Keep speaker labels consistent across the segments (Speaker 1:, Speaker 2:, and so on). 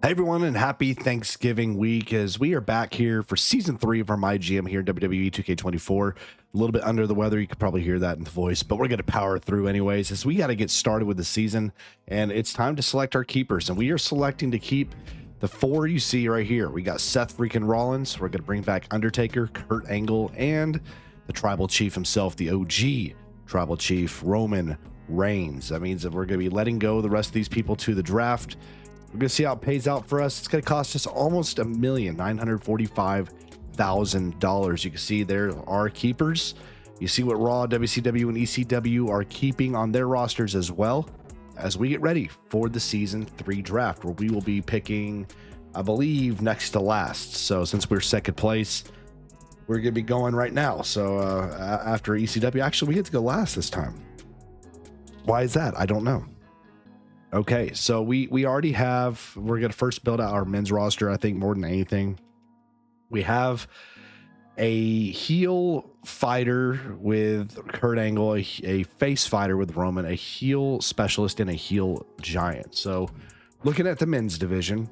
Speaker 1: Hey everyone, and happy Thanksgiving week as we are back here for season 3 of our MyGM here in WWE 2K24. A little bit under the weather, you could probably hear that in the voice, but we're going to power through anyways as we got to get started with the season, and it's time to select our keepers, and we are selecting to keep the 4 you see right here. We got Seth freaking Rollins, we're going to bring back Undertaker, Kurt Angle, and the Tribal Chief himself, the OG Tribal Chief, Roman Reigns. That means that we're going to be letting go the rest of these people to the draft. We're going to see how it pays out for us. It's going to cost us almost $1,945,000. You can see there are keepers. You see what Raw, WCW, and ECW are keeping on their rosters as well as we get ready for the Season 3 draft, where we will be picking, I believe, next to last. So since we're second place, we're going to be going right now. So after ECW, actually, we get to go last this time. Why is that? I don't know. Okay, so we already have, we're going to first build out our men's roster, I think, more than anything. We have a heel fighter with Kurt Angle, a face fighter with Roman, a heel specialist, and a heel giant. So looking at the men's division,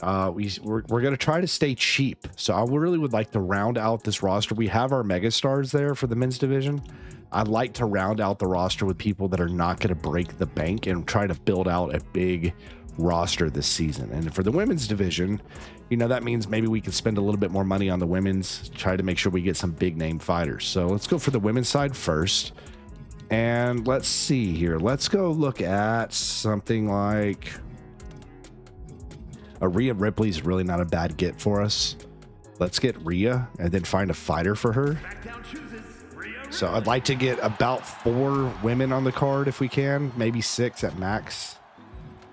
Speaker 1: we're going to try to stay cheap. So I really would like to round out this roster. We have our megastars there for the men's division. I'd like to round out the roster with people that are not going to break the bank and try to build out a big roster this season. And for the women's division, you know, that means maybe we can spend a little bit more money on the women's, try to make sure we get some big name fighters. So let's go for the women's side first. And let's see here. Let's go look at something like Rhea Ripley's really not a bad get for us. Let's get Rhea and then find a fighter for her. So I'd like to get about 4 women on the card if we can, maybe 6 at max.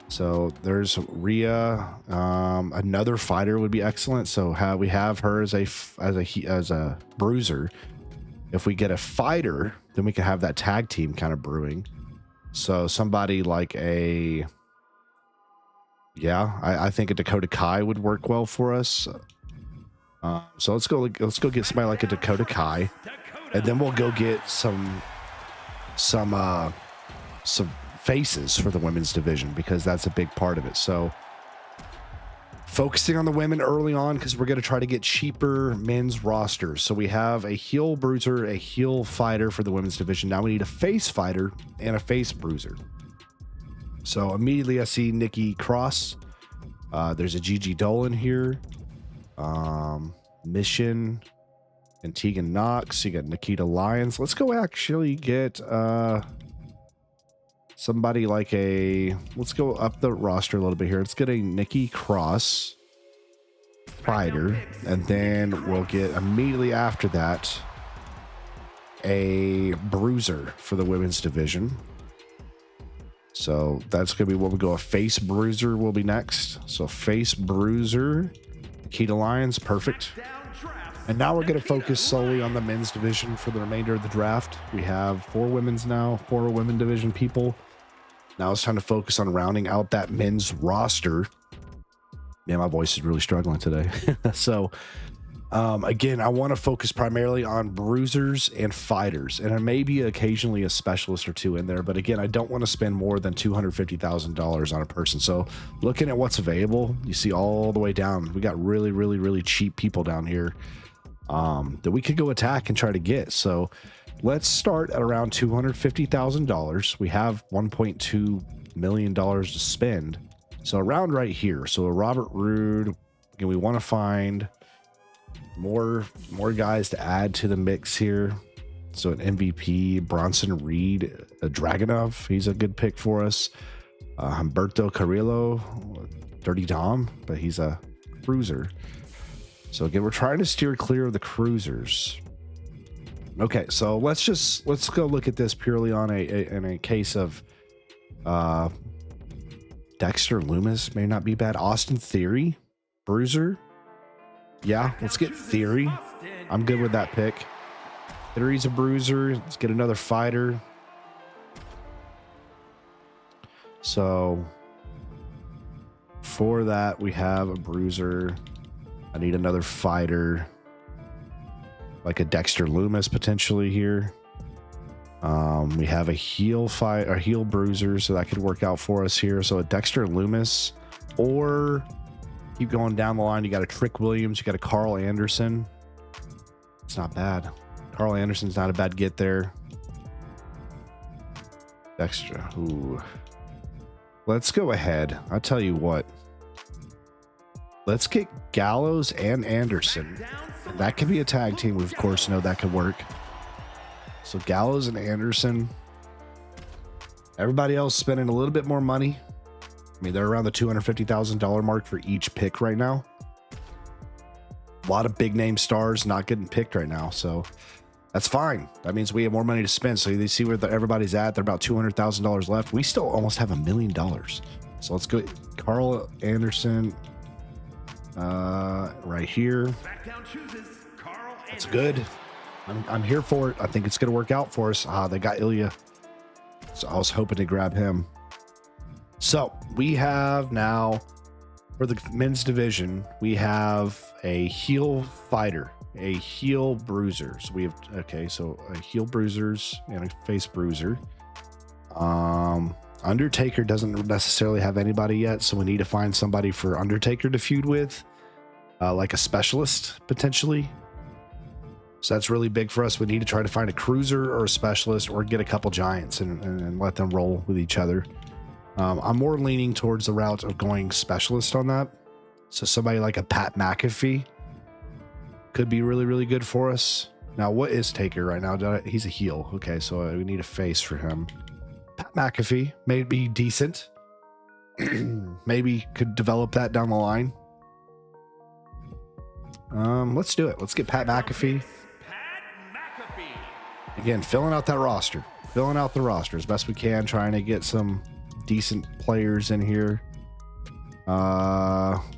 Speaker 1: So there's Rhea. Another fighter would be excellent. So we have her as a bruiser. If we get a fighter, then we can have that tag team kind of brewing. So somebody like I think a Dakota Kai would work well for us. So let's go get somebody like a Dakota Kai. And then we'll go get some faces for the women's division, because that's a big part of it. So focusing on the women early on, because we're going to try to get cheaper men's rosters. So we have a heel bruiser, a heel fighter for the women's division. Now we need a face fighter and a face bruiser. So immediately I see Nikki Cross. There's a Gigi Dolan here. Mission and Tegan Knox. You got Nikita Lyons. Let's go actually get somebody like let's go up the roster a little bit here. Let's get a Nikki Cross fighter, and then we'll get immediately after that a bruiser for the women's division. So that's gonna be what we go. A face bruiser will be next. So face bruiser, Nikita Lyons, perfect. And now we're going to focus solely on the men's division for the remainder of the draft. We have 4 women's now, 4 women division people. Now it's time to focus on rounding out that men's roster. Man, my voice is really struggling today. So, again, I want to focus primarily on bruisers and fighters, and maybe occasionally a specialist or 2 in there. But again, I don't want to spend more than $250,000 on a person. So looking at what's available, you see all the way down, we got really, really, really cheap people down here that we could go attack and try to get. So let's start at around $250,000. We have $1.2 million to spend. So around right here. So a Robert Roode, again, we want to find more guys to add to the mix here. So an MVP, Bronson Reed, a Dragunov, he's a good pick for us. Humberto Carrillo, Dirty Dom, but he's a cruiser. So again, we're trying to steer clear of the cruisers. Okay, so let's go look at this purely on in a case of Dexter Lumis may not be bad. Austin Theory, bruiser. Yeah, let's get Theory. I'm good with that pick. Theory's a bruiser. Let's get another fighter. So for that, we have a bruiser. I need another fighter, like a Dexter Lumis potentially here. We have a heel bruiser, so that could work out for us here. So a Dexter Lumis or Keep going down the line. You got a Trick Williams. You got a Carl Anderson. It's not bad. Carl Anderson's not a bad get there. Extra. Ooh. Let's go ahead. I'll tell you what. Let's get Gallows and Anderson. That could be a tag team. We, of course, know that could work. So Gallows and Anderson. Everybody else spending a little bit more money. I mean, they're around the $250,000 mark for each pick right now. A lot of big name stars not getting picked right now. So that's fine. That means we have more money to spend. So they see where everybody's at. They're about $200,000 left. We still almost have $1 million. So let's go. Carl Anderson right here. That's good. I'm here for it. I think it's going to work out for us. They got Ilya. So I was hoping to grab him. So we have now, for the men's division, we have a heel fighter, a heel bruiser. So we have, okay, so a heel bruisers and a face bruiser. Undertaker doesn't necessarily have anybody yet, so we need to find somebody for Undertaker to feud with, like a specialist potentially. So that's really big for us. We need to try to find a cruiser or a specialist, or get a couple giants and let them roll with each other. I'm more leaning towards the route of going specialist on that. So somebody like a Pat McAfee could be really, really good for us. Now, what is Taker right now? He's a heel. Okay, so we need a face for him. Pat McAfee may be decent. Maybe could develop that down the line. Let's do it. Let's get Pat McAfee. Again, filling out that roster. Filling out the roster as best we can. Trying to get some decent players in here.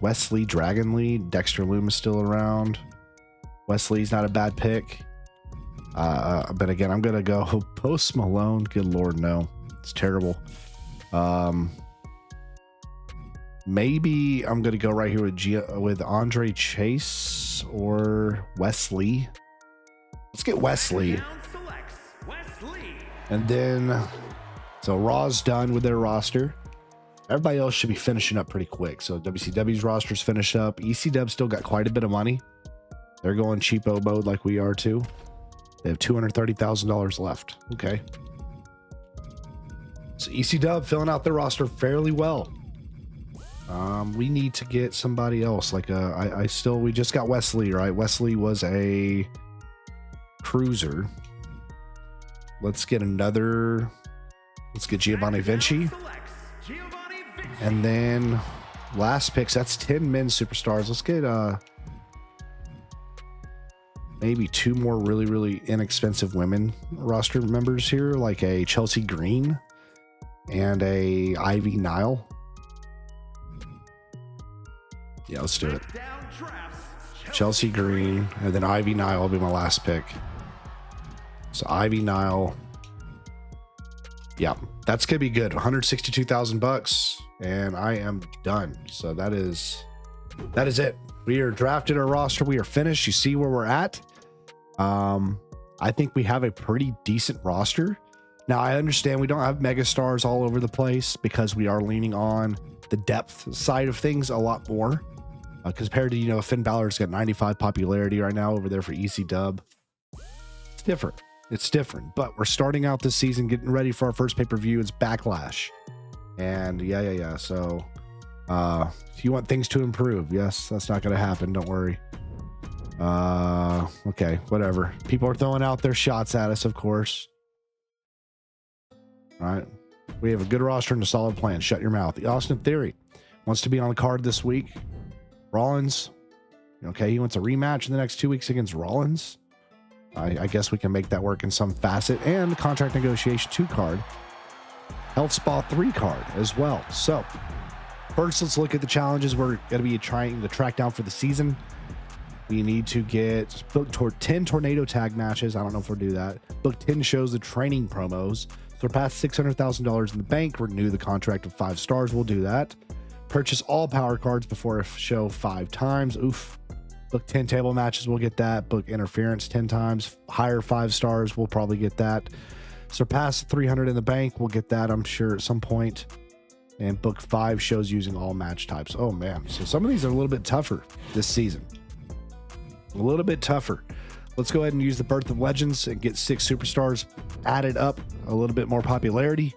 Speaker 1: Wesley, Dragon Lee, Dexter Loomis still around. Wesley's not a bad pick. But again, I'm gonna go Post Malone. Good Lord, no, it's terrible. Maybe I'm gonna go right here with Andre Chase or Wesley. Let's get Wesley. And then, so Raw's done with their roster. Everybody else should be finishing up pretty quick. So WCW's roster's finished up. ECW still got quite a bit of money. They're going cheapo mode like we are too. They have $230,000 left. Okay. So ECW filling out their roster fairly well. We need to get somebody else. Like we just got Wesley, right? Wesley was a cruiser. Let's get Giovanni Vinci. And then last picks, that's 10 men's superstars. Let's get maybe 2 more really, really inexpensive women roster members here, like a Chelsea Green and a Ivy Nile. Yeah, let's do it. Chelsea Green, and then Ivy Nile will be my last pick. So Ivy Nile. Yeah, that's gonna be good. $162,000, and I am done. So that is it. We are drafted our roster. We are finished. You see where we're at. I think we have a pretty decent roster. Now, I understand we don't have megastars all over the place because we are leaning on the depth side of things a lot more. Compared to, Finn Balor's got 95 popularity right now over there for ECW. It's different. It's different. But we're starting out this season, getting ready for our first pay-per-view. It's Backlash. And yeah. So if you want things to improve, yes, that's not going to happen. Don't worry. Okay, whatever. People are throwing out their shots at us, of course. All right. We have a good roster and a solid plan. Shut your mouth. The Austin Theory wants to be on the card this week. Rollins, okay, he wants a rematch in the next 2 weeks against Rollins. I guess we can make that work in some facet. And the contract negotiation 2 card, Health Spa 3 card as well. So first, let's look at the challenges we're going to be trying to track down for the season. We need to book 10 tornado tag matches. I don't know if we'll do that. Book 10 shows of training promos. Surpass $600,000 in the bank. Renew the contract of 5 stars. We'll do that. Purchase all power cards before a show 5 times. Oof. Book 10 table matches. We'll get that. Book interference 10 times. Higher 5 stars. We'll probably get that. Surpass 300 in the bank. We'll get that, I'm sure, at some point. And book 5 shows using all match types. Oh man, so some of these are a little bit tougher this season. A little bit tougher. Let's go ahead and use the Birth of Legends and get 6 superstars added up, a little bit more popularity,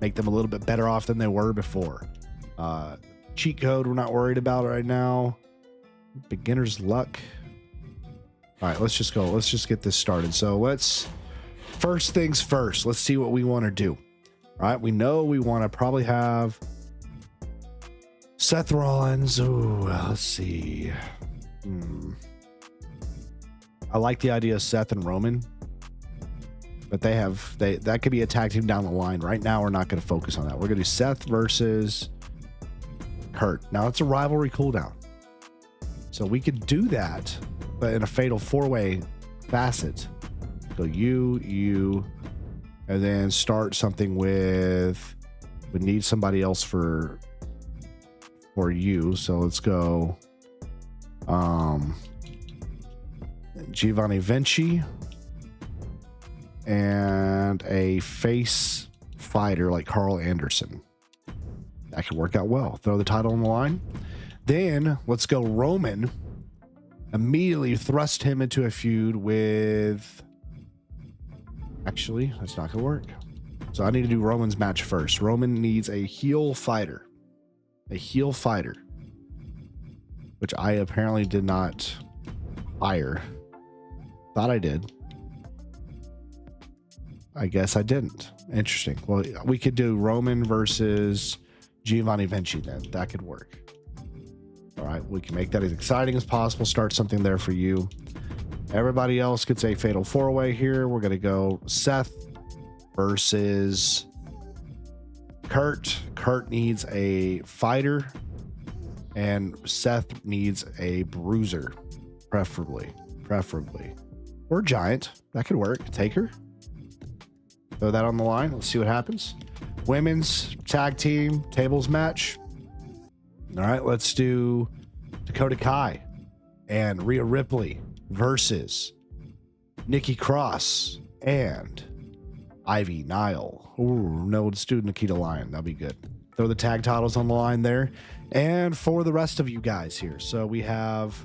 Speaker 1: make them a little bit better off than they were before. Cheat code, we're not worried about it right now. Beginner's luck. All right, let's just go. Let's just get this started. So first things first, let's see what we want to do. All right, we know we want to probably have Seth Rollins. Ooh, let's see. I like the idea of Seth and Roman, but that could be a tag team down the line. Right now, we're not going to focus on that. We're going to do Seth versus Kurt. Now it's a rivalry cooldown, so we could do that, but in a fatal 4-way facet. Go you, and then start something with. We need somebody else for you. So let's go. Giovanni Vinci and a face fighter like Carl Anderson. That could work out well. Throw the title on the line. Then let's go Roman. Immediately thrust him into a feud with... Actually, that's not going to work. So I need to do Roman's match first. Roman needs a heel fighter. A heel fighter. Which I apparently did not hire. Thought I did. I guess I didn't. Interesting. Well, we could do Roman versus Giovanni Vinci then. That could work. All right, we can make that as exciting as possible. Start something there for you. Everybody else gets a fatal 4-way here. We're going to go Seth versus Kurt. Kurt needs a fighter, and Seth needs a bruiser, preferably. Or giant. That could work. Taker. Throw that on the line. Let's see what happens. Women's tag team tables match. All right, let's do Dakota Kai and Rhea Ripley versus Nikki Cross and Ivy Nile. Ooh, no, let's do Nikita Lyon. That'll be good. Throw the tag titles on the line there. And for the rest of you guys here, so we have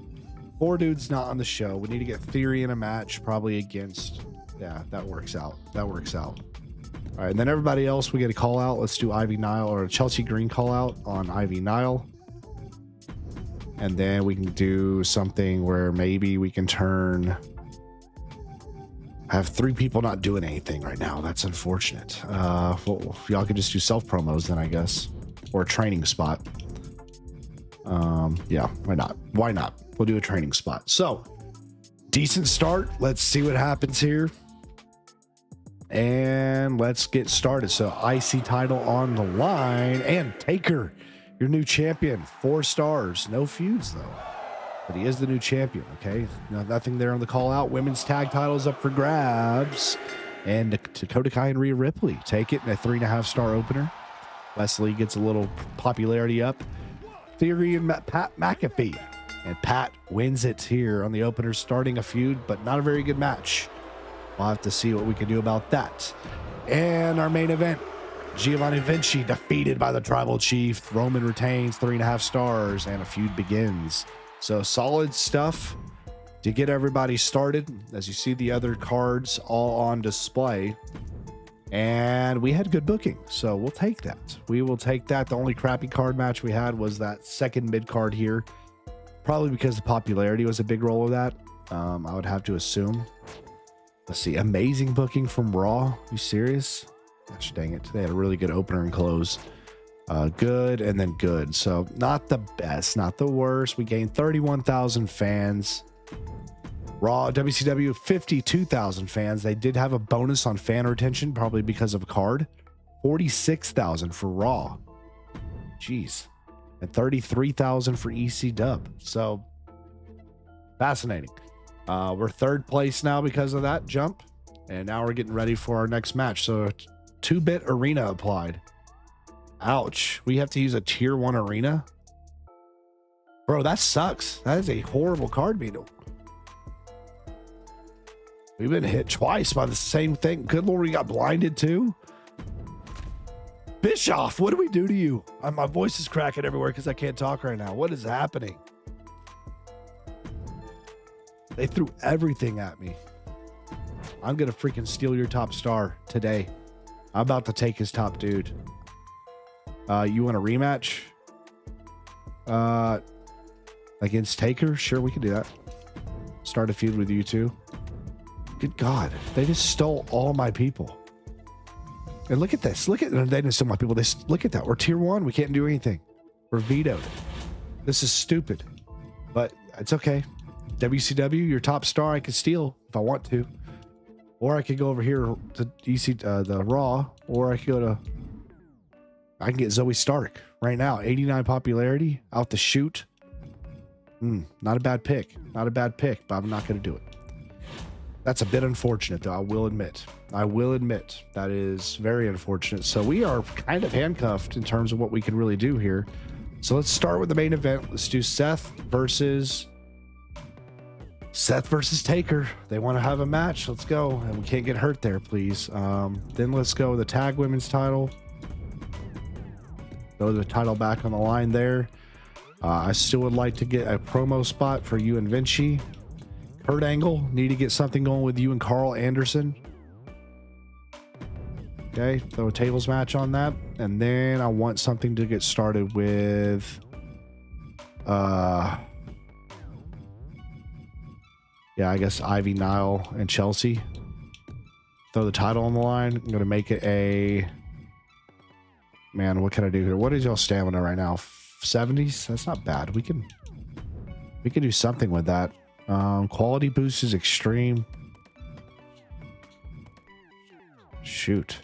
Speaker 1: 4 dudes not on the show. We need to get Theory in a match, probably against... Yeah, that works out. All right, and then everybody else, we get a call out. Let's do Ivy Nile or a Chelsea Green call out on Ivy Nile. And then we can do something where maybe we can have 3 people not doing anything right now. That's unfortunate. Well, y'all could just do self promos then, I guess, or a training spot. Yeah, why not? We'll do a training spot. So decent start. Let's see what happens here. And let's get started. So IC title on the line, and Taker, your new champion. 4 stars. No feuds though, but he is the new champion. Okay, nothing there on the call out. Women's tag titles up for grabs, and Dakota Kai and Rhea Ripley take it in a 3.5-star opener. Wesley gets a little popularity up. Theory and Pat McAfee, and Pat wins it here on the opener, starting a feud, but not a very good match. We'll have to see what we can do about that. And our main event, Giovanni Vinci defeated by the Tribal Chief. Roman retains 3.5 stars, and a feud begins. So solid stuff to get everybody started. As you see, the other cards all on display, and we had good booking, so we'll take that. We will take that. The only crappy card match we had was that second mid card here, probably because the popularity was a big role of that. I would have to assume. Let's see. Amazing booking from Raw. You serious? Gosh dang it. They had a really good opener and close. Good and then good. So not the best, not the worst. We gained 31,000 fans. Raw, WCW, 52,000 fans. They did have a bonus on fan retention, probably because of a card. 46,000 for Raw. Jeez. And 33,000 for EC Dub. So fascinating. We're 3rd place now because of that jump. And now we're getting ready for our next match. So 2-bit arena applied. Ouch. We have to use a tier 1 arena. Bro, that sucks. That is a horrible card beetle. We've been hit twice by the same thing. Good Lord, we got blinded too. Bischoff, what do we do to you? My voice is cracking everywhere because I can't talk right now. What is happening? They threw everything at me. I'm going to freaking steal your top star today. I'm about to take his top dude. You want a rematch? Against Taker? Sure, we can do that. Start a feud with you two. Good God. They just stole all my people. And look at this. Look at, they didn't steal my people. Look at that. We're tier 1. We can't do anything. We're vetoed. This is stupid. But it's okay. WCW, your top star, I can steal if I want to. Or I could go over here to the Raw. Or I could go to... I can get Zoe Stark right now. 89 popularity. Out the shoot. Not a bad pick. Not a bad pick, but I'm not going to do it. That's a bit unfortunate, though, I will admit. I will admit that is very unfortunate. So we are kind of handcuffed in terms of what we can really do here. So let's start with the main event. Let's do Seth versus Taker. They want to have a match. Let's go. And we can't get hurt there, please. Then let's go with the tag women's title. Throw the title back on the line there. I still would like to get a promo spot for you and Vinci. Kurt Angle, need to get something going with you and Carl Anderson. Okay, throw a tables match on that. And then I want something to get started with... yeah, I guess Ivy, Nile, and Chelsea. Throw the title on the line. I'm going to make it a... Man, what can I do here? What is y'all stamina right now? 70s? That's not bad. We can do something with that. Quality boost is extreme. Shoot.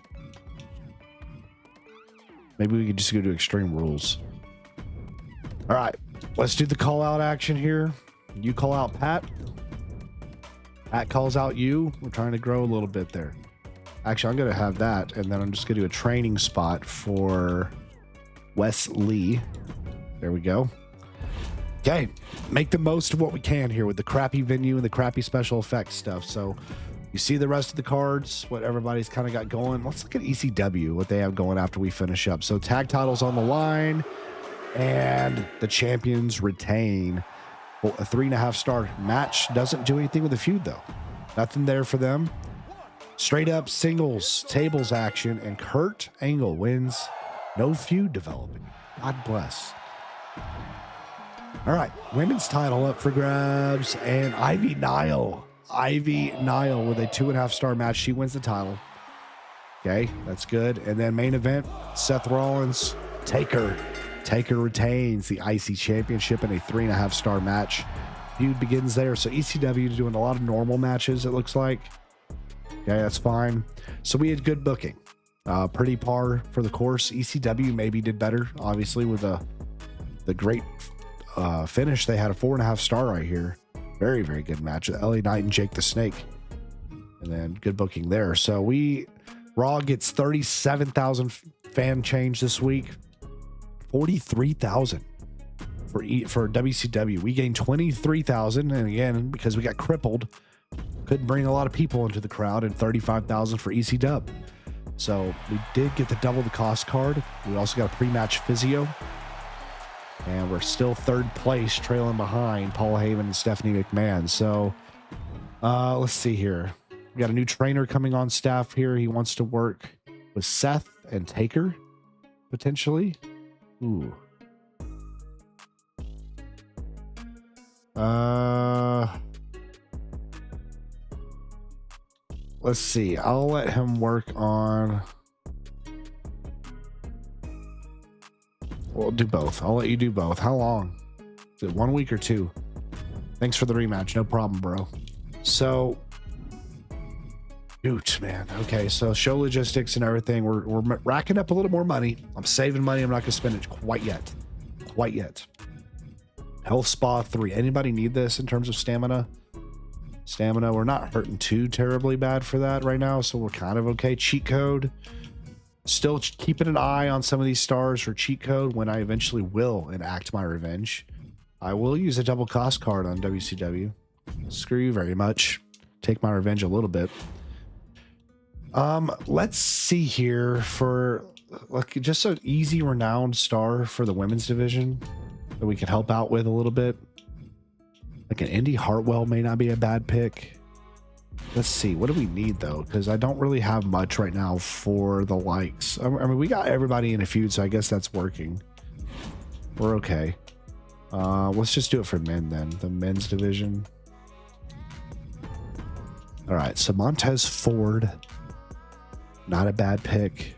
Speaker 1: Maybe we could just go to extreme rules. All right, let's do the call out action here. You call out Pat. Pat calls out you. We're trying to grow a little bit there. Actually, I'm going to have that, and then I'm just going to do a training spot for Wesley. There we go. Okay, make the most of what we can here with the crappy venue and the crappy special effects stuff. So you see the rest of the cards, what everybody's kind of got going. Let's look at ECW, what they have going after we finish up. So tag titles on the line, and the champions retain. Well, a 3.5-star match doesn't do anything with the feud, though. Nothing there for them. Straight up singles, tables action, and Kurt Angle wins. No feud developing. God bless. All right, women's title up for grabs, and Ivy Nile with a 2.5-star match. She wins the title. Okay, that's good. And then main event, Seth Rollins, Taker. Taker retains the IC Championship in a 3.5-star match. Feud begins there. So ECW doing a lot of normal matches, it looks like. Okay, that's fine. So we had good booking. Pretty par for the course. ECW maybe did better, obviously, with the great finish. They had a 4.5-star right here. Very, very good match. LA Knight and Jake the Snake. And then good booking there. So Raw gets 37,000 fan change this week. 43,000 for WCW. We gained 23,000. And again, because we got crippled, couldn't bring a lot of people into the crowd, and 35,000 for ECW. So we did get the double the cost card. We also got a pre-match physio. And we're still third place, trailing behind Paul Heyman and Stephanie McMahon. So let's see here. We got a new trainer coming on staff here. He wants to work with Seth and Taker, potentially. Ooh. Let's see. I'll let him work on... We'll do both. I'll let you do both. How long? Is it 1 week or 2? Thanks for the rematch. No problem, bro. So, shoot, man. Okay, so show logistics and everything. We're racking up a little more money. I'm saving money. I'm not going to spend it quite yet. Quite yet. Health Spa 3. Anybody need this in terms of stamina? Stamina. We're not hurting too terribly bad for that right now, so we're kind of okay. Cheat code. Still keeping an eye on some of these stars for cheat code when I eventually will enact my revenge. I will use a double cost card on WCW. Screw you very much. Take my revenge a little bit. Let's see here for like just an easy renowned star for the women's division that we can help out with a little bit. Like an Indy Hartwell may not be a bad pick. Let's see, what do we need though? Because I don't really have much right now for the likes. I mean, we got everybody in a feud, so I guess that's working. We're okay. Let's just do it for men then. The men's division. All right, so Montez Ford, not a bad pick.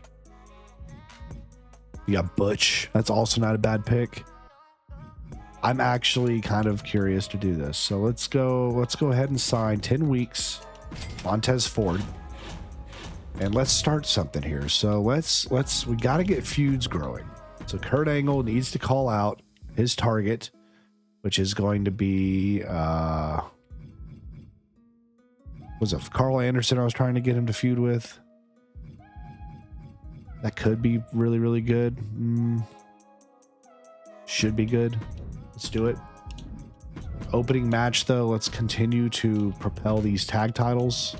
Speaker 1: You got Butch, that's also not a bad pick. I'm actually kind of curious to do this, so let's go ahead and sign 10 weeks Montez Ford, and let's start something here. So we got to get feuds growing. So Kurt Angle needs to call out his target, which is going to be was it Carl Anderson I was trying to get him to feud with? That could be really, really good. Should be good. Let's do it. Opening match, though, let's continue to propel these tag titles.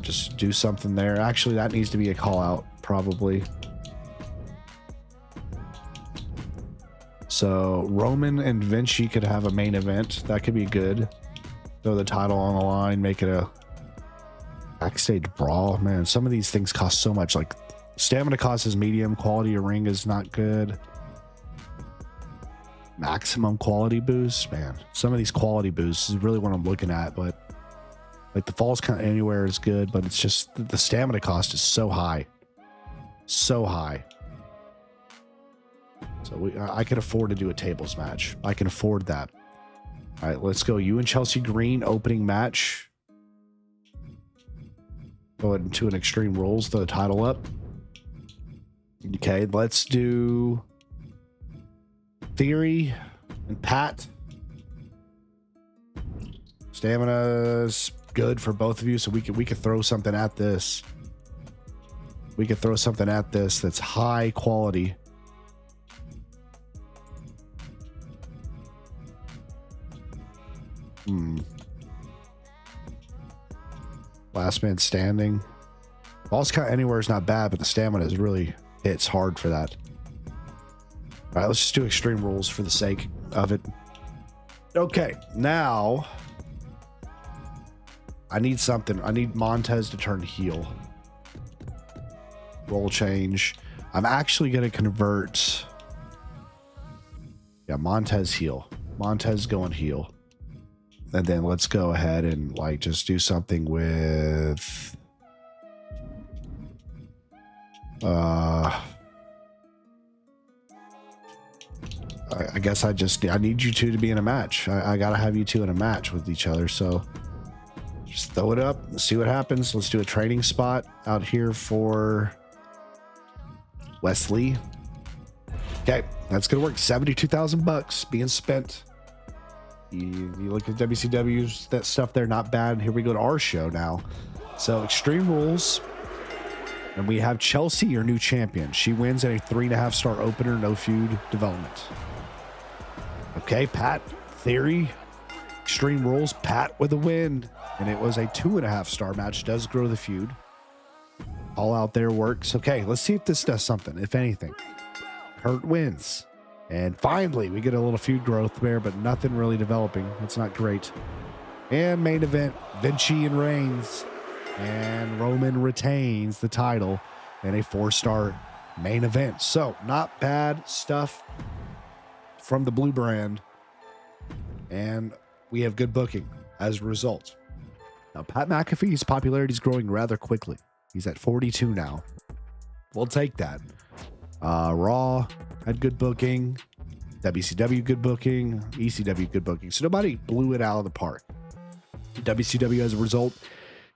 Speaker 1: Just do something there. Actually, that needs to be a call out, probably. So Roman and Vinci could have a main event. That could be good. Throw the title on the line, make it a backstage brawl. Man, some of these things cost so much. Like stamina cost is medium, quality of ring is not good. Maximum quality boost, man. Some of these quality boosts is really what I'm looking at, but like the falls count anywhere is good, but it's just the stamina cost is so high. So high. So I can afford to do a tables match. I can afford that. All right, let's go. You and Chelsea Green opening match. Go into an Extreme Rules, throw the title up. Okay, let's do Theory and Pat. Stamina's good for both of you, so we could throw something at this. We could throw something at this that's high quality. Last man standing. Balls count anywhere is not bad, but the stamina is really hits hard for that. All right, let's just do Extreme Rules for the sake of it. Okay, now I need something. I need Montez to turn heel. Role change. I'm actually going to convert. Yeah, Montez heel. Montez going heel. And then let's go ahead and like just do something with I guess I need you two to be in a match. I gotta have you two in a match with each other. So just throw it up, see what happens. Let's do a training spot out here for Wesley. Okay, that's gonna work. $72,000 being spent. You look at WCW's that stuff there, not bad. Here we go to our show now. So Extreme Rules, and we have Chelsea, your new champion. She wins in a 3.5-star opener, no feud development. Okay, Pat, Theory, Extreme Rules, Pat with a win, and it was a 2.5-star match. Does grow the feud. All out there works. Okay, let's see if this does something, if anything. Kurt wins. And finally, we get a little feud growth there, but nothing really developing. It's not great. And main event, Vinci and Reigns. And Roman retains the title in a 4-star main event. So, not bad stuff from the Blue brand. And we have good booking as a result. Now, Pat McAfee's popularity is growing rather quickly. He's at 42 now. We'll take that. Raw had good booking, WCW good booking, ECW good booking. So nobody blew it out of the park. WCW, as a result,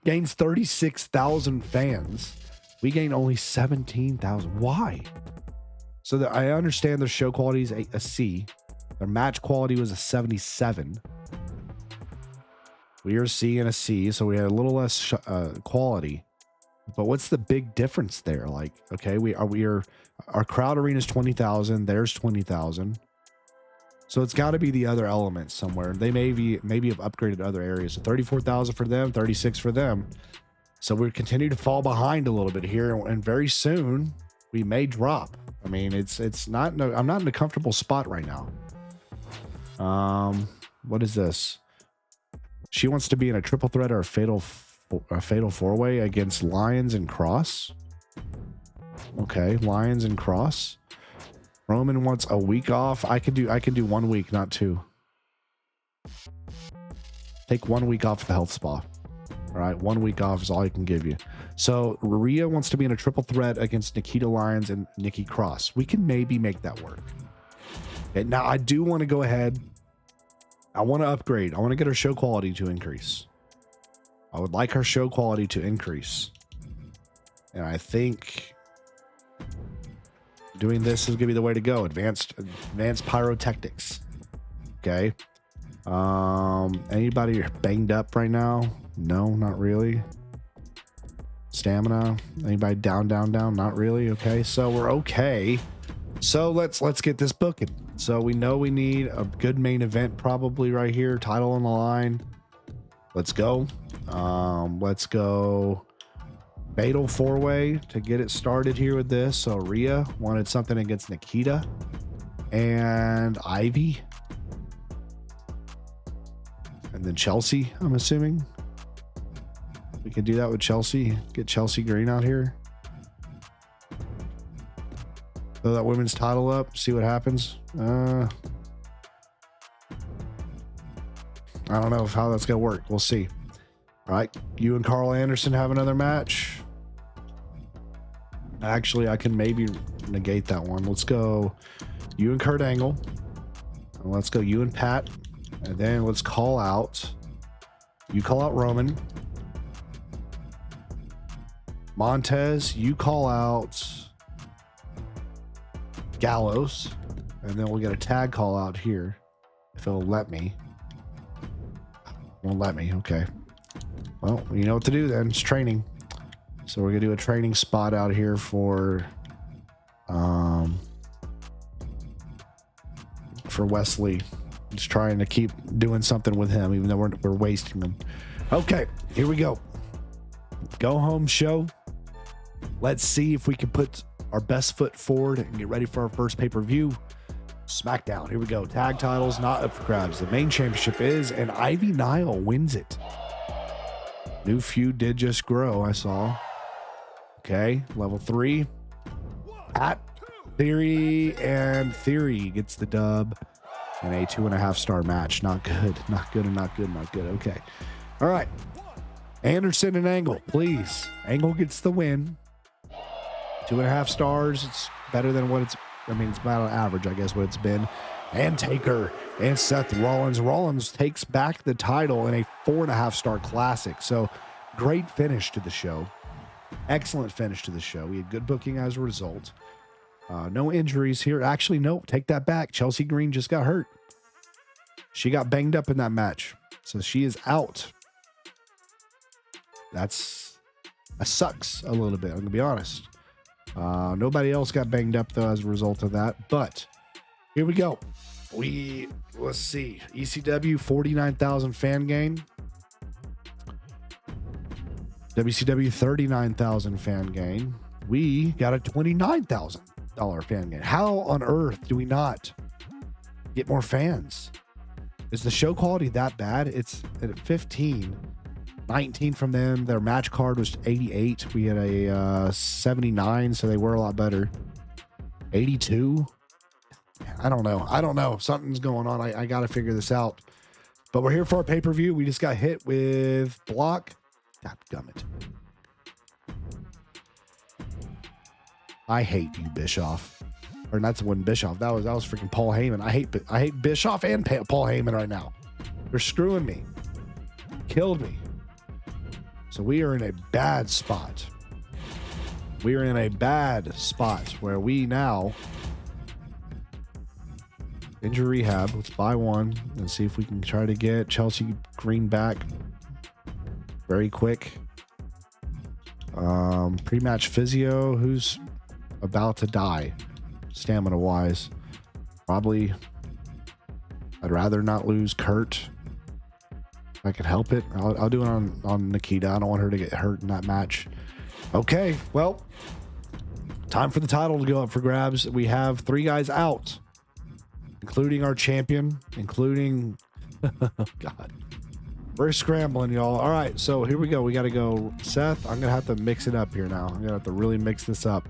Speaker 1: gains 36,000 fans. We gain only 17,000. Why? So I understand their show quality is a C. Their match quality was a 77. We are a C and a C, so we had a little less quality. But what's the big difference there? Like, okay, our crowd arena is 20,000. There's 20,000. So it's got to be the other elements somewhere. They maybe have upgraded other areas. So 34,000 for them, 36 for them. So we continue to fall behind a little bit here, and very soon we may drop. I mean, it's not, no, I'm not in a comfortable spot right now. What is this? She wants to be in a triple threat or a fatal four-way against Lions and Cross. Okay, Lions and Cross. Roman wants a week off. I can do 1 week, not 2. Take 1 week off at the health spa. All right, 1 week off is all I can give you. So Rhea wants to be in a triple threat against Nikita Lyons and Nikki Cross. We can maybe make that work. Okay, now I do want to go ahead. I want to upgrade. I want to get our show quality to increase. I would like our show quality to increase. And I think doing this is going to be the way to go. Advanced pyrotechnics. Okay. Anybody banged up right now? No, not really. Stamina. Anybody down? Not really. Okay. So we're okay. So let's get this booking. So we know we need a good main event probably right here. Title on the line. Let's go. Let's go fatal four-way to get it started here with this. So Rhea wanted something against Nikita and Ivy. And then Chelsea, I'm assuming. We can do that with Chelsea. Get Chelsea Green out here. Throw that women's title up. See what happens. I don't know how that's going to work. We'll see. All right. You and Carl Anderson have another match. Actually, I can maybe negate that one. Let's go you and Kurt Angle. And let's go you and Pat. And then let's call out. You call out Roman. Montez, you call out Gallows. And then we'll get a tag call out here. If it'll let me. Won't let me. Okay. Well, you know what to do then. It's training. So we're going to do a training spot out here for Wesley. Just trying to keep doing something with him, even though we're wasting him. Okay, here we go. Go home show. Let's see if we can put our best foot forward and get ready for our first pay-per-view. SmackDown. Here we go. Tag titles not up for grabs. The main championship is, and Ivy Nile wins it. New feud did just grow, I saw. Okay, level 3. At Theory, and Theory gets the dub in a 2.5-star match. Not good. Not good and not good. Not good. Okay. All right. Anderson and Angle, please. Angle gets the win. 2.5 stars. It's better than what it's, I mean, it's about an average, I guess, what it's been. And Taker and Seth Rollins. Rollins takes back the title in a 4.5-star classic. So great finish to the show. Excellent finish to the show. We had good booking as a result. No injuries here. Actually, no, take that back. Chelsea Green just got hurt. She got banged up in that match. So she is out. That sucks a little bit, I'm going to be honest. Nobody else got banged up, though, as a result of that. But here we go. Let's see. ECW, 49,000 fan gain. WCW, 39,000 fan gain. We got a $29,000 fan gain. How on earth do we not get more fans? Is the show quality that bad? It's at 15. 19 from them. Their match card was 88. We had a 79, so they were a lot better. 82. I don't know. Something's going on. I got to figure this out. But we're here for our pay-per-view. We just got hit with block. Godgummit. I hate you, Bischoff. Or that's one Bischoff. That was freaking Paul Heyman. I hate Bischoff and Paul Heyman right now. They're screwing me. Killed me. So we are in a bad spot. We are in a bad spot where we now injury rehab. Let's buy one and see if we can try to get Chelsea Green back very quick. Pre-match physio. Who's about to die stamina wise? Probably I'd rather not lose Kurt. I can help it. I'll do it on Nikita. I don't want her to get hurt in that match. Okay, well, time for the title to go up for grabs. We have 3 guys out, including our champion, including... God. We're scrambling, y'all. All right, so here we go. We got to go Seth. I'm going to have to mix it up here now. I'm going to have to really mix this up.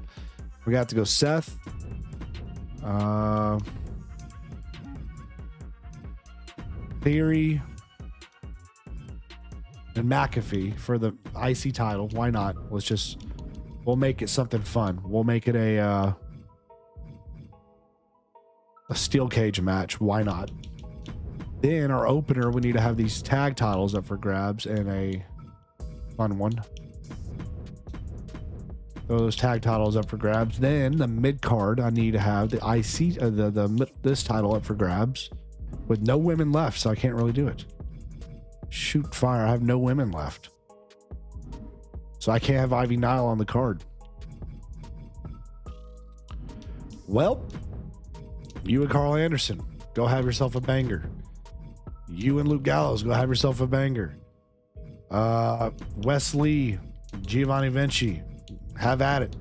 Speaker 1: We got to go Seth. Theory. And McAfee for the IC title. Why not? We'll make it something fun. We'll make it a steel cage match. Why not? Then our opener, we need to have these tag titles up for grabs and a fun one. Throw those tag titles up for grabs. Then the mid card, I need to have the IC, this title up for grabs with no women left, so I can't really do it. Shoot fire! I have no women left, so I can't have Ivy Nile on the card. Well, you and Carl Anderson, go have yourself a banger. You and Luke Gallows, go have yourself a banger. Wesley, Giovanni Vinci, have at it.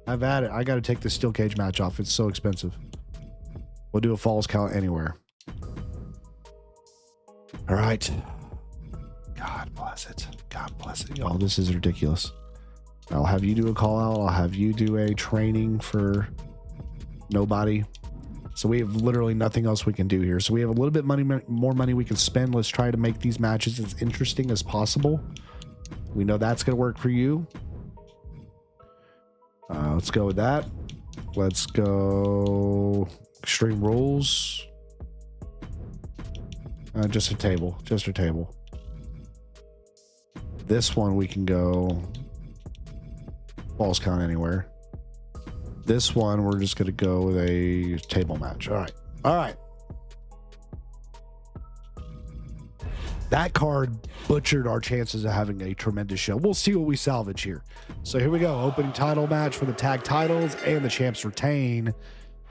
Speaker 1: Have at it. I got to take the steel cage match off. It's so expensive. We'll do a falls count anywhere. All right. God bless it. God bless it. Y'all, this is ridiculous. I'll have you do a call out. I'll have you do a training for nobody. So we have literally nothing else we can do here. So we have a little bit more money we can spend. Let's try to make these matches as interesting as possible. We know that's going to work for you. Let's go with that. Let's go Extreme Rules. Just a table. Just a table. This one we can go falls count anywhere. This one we're just going to go with a table match. All right. All right. That card butchered our chances of having a tremendous show. We'll see what we salvage here. So here we go. Opening title match for the tag titles, and the champs retain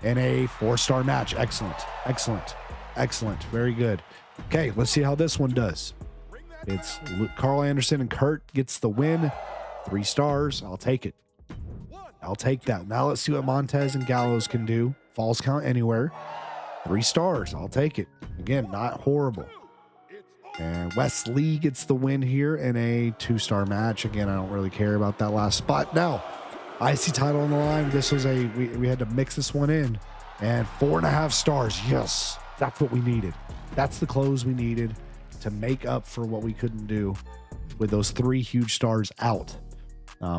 Speaker 1: in a 4-star match. Excellent. Excellent. Excellent. Very good. Okay, let's see how this one does. It's Carl Anderson and Kurt gets the win. 3 stars. I'll take it. I'll take that. Now let's see what Montez and Gallows can do. Falls count anywhere. 3 stars. I'll take it. Again, not horrible. And Wesley gets the win here in a 2-star match. Again, I don't really care about that last spot. Now, IC title on the line. This was we had to mix this one in. And 4.5 stars. Yes, that's what we needed. That's the close we needed to make up for what we couldn't do with those 3 huge stars out.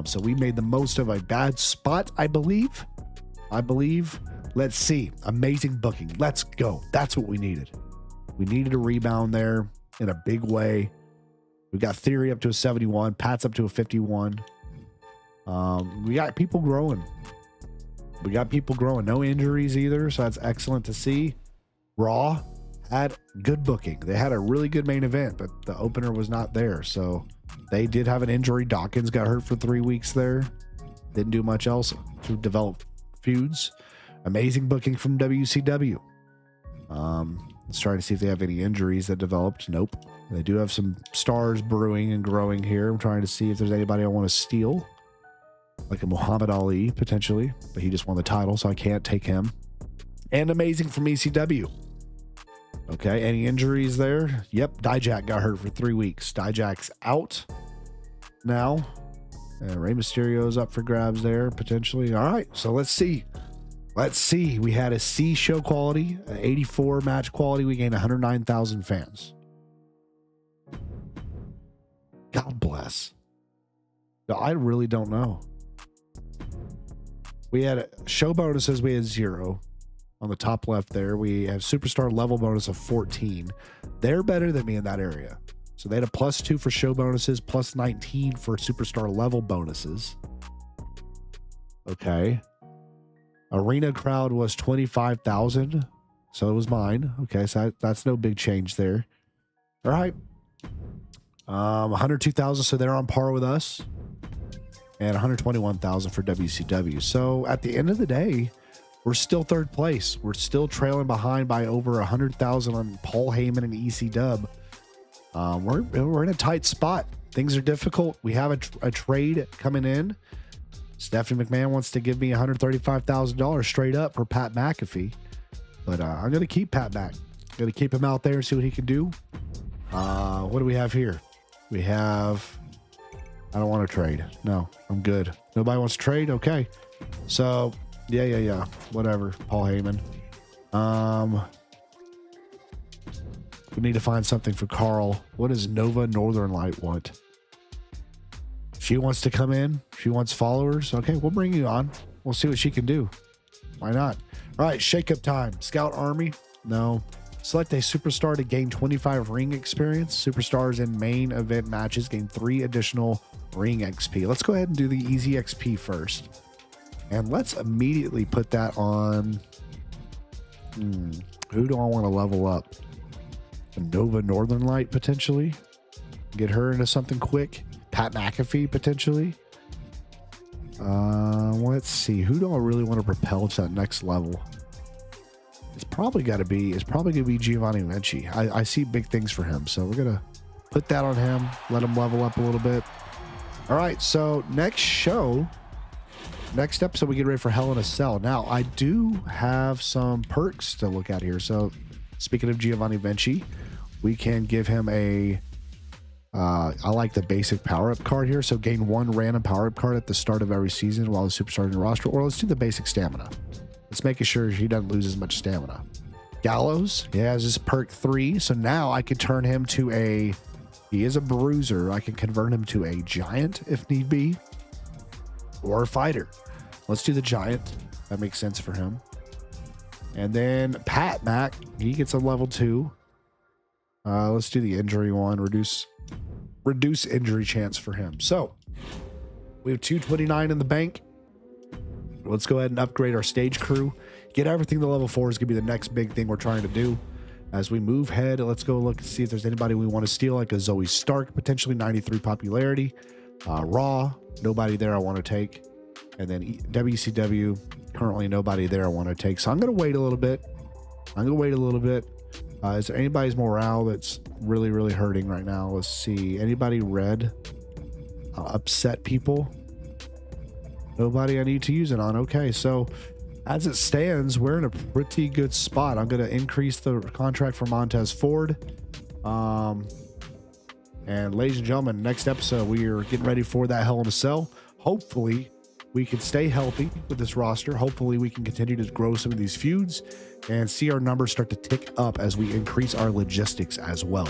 Speaker 1: So we made the most of a bad spot, I believe. Let's see. Amazing booking. Let's go. That's what we needed. We needed a rebound there in a big way. We got Theory up to a 71. Pat's up to a 51. We got people growing. No injuries either, so that's excellent to see. Raw had good booking. They had a really good main event, but the opener was not there. So they did have an injury. Dawkins got hurt for 3 weeks there. Didn't do much else to develop feuds. Amazing booking from WCW. Let's try to see if they have any injuries that developed. Nope. They do have some stars brewing and growing here. I'm trying to see if there's anybody I want to steal. Like a Muhammad Ali, potentially. But he just won the title, so I can't take him. And amazing from ECW. Okay, any injuries there? Yep, Dijak got hurt for 3 weeks. Dijak's out now. And Rey Mysterio's up for grabs there, potentially. All right, so let's see. We had a C show quality, an 84 match quality. We gained 109,000 fans. God bless. No, I really don't know. We had show bonuses. We had 0 on the top left there. We have superstar level bonus of 14. They're better than me in that area. So they had a +2 for show bonuses, +19 for superstar level bonuses. Okay. Arena crowd was 25,000. So it was mine. Okay. So that's no big change there. All right. 102,000. So they're on par with us. And 121,000 for WCW. So at the end of the day, we're still 3rd place. We're still trailing behind by over 100,000 on Paul Heyman and EC Dub. We're in a tight spot. Things are difficult. We have a trade coming in. Stephanie McMahon wants to give me $135,000 straight up for Pat McAfee, but I'm going to keep Pat Mac. Going to keep him out there and see what he can do. What do we have here? We have... I don't want to trade. No, I'm good. Nobody wants to trade? Okay. So, yeah. Whatever, Paul Heyman. We need to find something for Carl. What does Nova Northern Light want? She wants to come in. She wants followers. Okay, we'll bring you on. We'll see what she can do. Why not? All right, shake-up time. Scout Army? No. Select a superstar to gain 25 ring experience. Superstars in main event matches gain 3 additional ring XP. Let's go ahead and do the easy XP first. And let's immediately put that on... Who do I want to level up? Nova Northern Light, potentially. Get her into something quick. Pat McAfee, potentially. Let's see. Who do I really want to propel to that next level? It's probably going to be Giovanni Vinci. I see big things for him, so we're going to put that on him, let him level up a little bit. All right, so next episode, we get ready for Hell in a Cell. Now, I do have some perks to look at here. So, speaking of Giovanni Vinci, we can give him a... I like the basic power-up card here. So, gain 1 random power-up card at the start of every season while the superstar in the roster. Or let's do the basic stamina. Let's make sure he doesn't lose as much stamina. Gallows, he has this perk 3. So, now I can turn him to a... He is a bruiser. I can convert him to a giant if need be. Or a fighter. Let's do the giant. That makes sense for him. And then Pat Mac, he gets a level 2. Let's do the injury one. Reduce injury chance for him. So we have 229 in the bank. Let's go ahead and upgrade our stage crew. Get everything to level 4 is going to be the next big thing we're trying to do. As we move ahead, let's go look and see if there's anybody we want to steal, like a Zoe Stark, potentially 93 popularity. Raw, nobody there I want to take. And then WCW, currently nobody there I want to take. So I'm going to wait a little bit. Is there anybody's morale that's really, really hurting right now? Let's see. Anybody red? Upset people? Nobody I need to use it on. Okay, so as it stands, we're in a pretty good spot. I'm going to increase the contract for Montez Ford. And ladies and gentlemen, next episode, we are getting ready for that Hell in a Cell. Hopefully, we can stay healthy with this roster. Hopefully, we can continue to grow some of these feuds and see our numbers start to tick up as we increase our logistics as well.